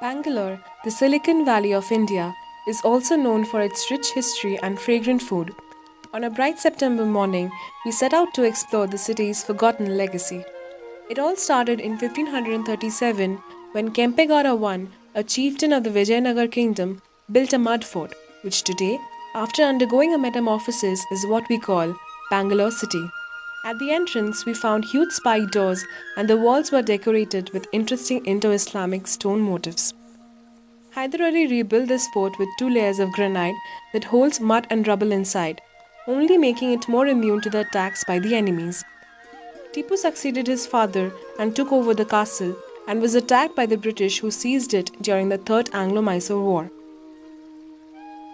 Bangalore, the Silicon Valley of India, is also known for its rich history and fragrant food. On a bright September morning, we set out to explore the city's forgotten legacy. It all started in 1537 when Kempegowda I, a chieftain of the Vijayanagar kingdom, built a mud fort, which today, after undergoing a metamorphosis, is what we call Bangalore city. At the entrance, we found huge spiked doors, and the walls were decorated with interesting Indo Islamic stone motifs. Hyder Ali rebuilt this fort with two layers of granite that holds mud and rubble inside, only making it more immune to the attacks by the enemies. Tipu succeeded his father and took over the castle and was attacked by the British who seized it during the Third Anglo-Mysore War.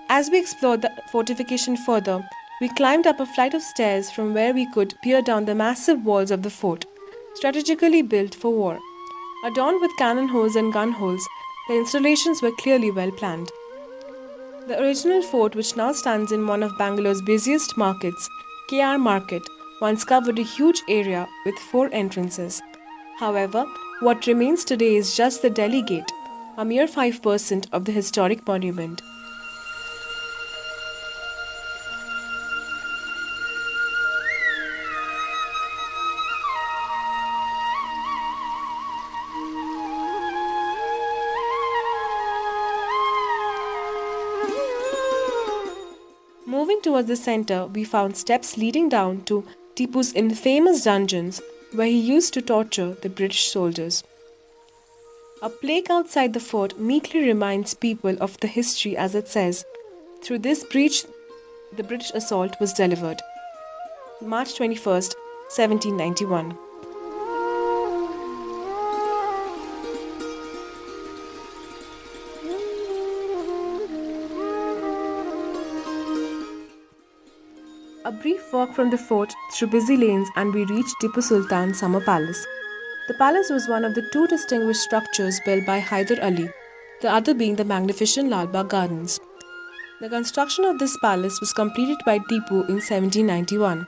As we explored the fortification further, we climbed up a flight of stairs from where we could peer down the massive walls of the fort, strategically built for war. Adorned with cannon holes and gun holes, the installations were clearly well planned. The original fort, which now stands in one of Bangalore's busiest markets, KR Market, once covered a huge area with 4 entrances. However, what remains today is just the Delhi Gate, a mere 5% of the historic monument. Moving towards the center, we found steps leading down to Tipu's infamous dungeons where he used to torture the British soldiers. A plaque outside the fort meekly reminds people of the history as it says, "Through this breach, the British assault was delivered." March 21st, 1791. A brief walk from the fort through busy lanes and we reached Tipu Sultan's summer palace. The palace was one of the two distinguished structures built by Hyder Ali, the other being the magnificent Lal Bagh Gardens. The construction of this palace was completed by Tipu in 1791.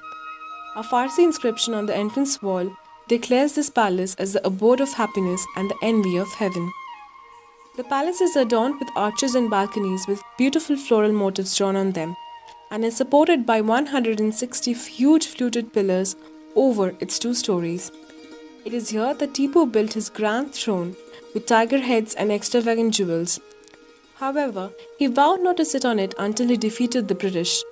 A Farsi inscription on the entrance wall declares this palace as the abode of happiness and the envy of heaven. The palace is adorned with arches and balconies with beautiful floral motifs drawn on them, and is supported by 160 huge fluted pillars over its 2 stories. It is here that Tipu built his grand throne with tiger heads and extravagant jewels. However, he vowed not to sit on it until he defeated the British.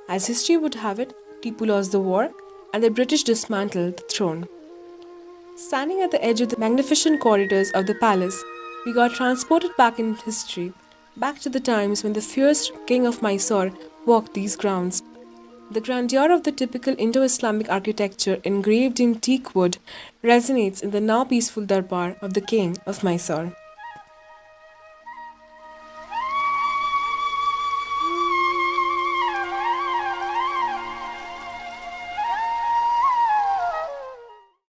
As history would have it, Tipu lost the war and the British dismantled the throne. Standing at the edge of the magnificent corridors of the palace, we got transported back in history, back to the times when the fierce king of Mysore walked these grounds. The grandeur of the typical Indo-Islamic architecture engraved in teak wood resonates in the now peaceful darbar of the king of Mysore.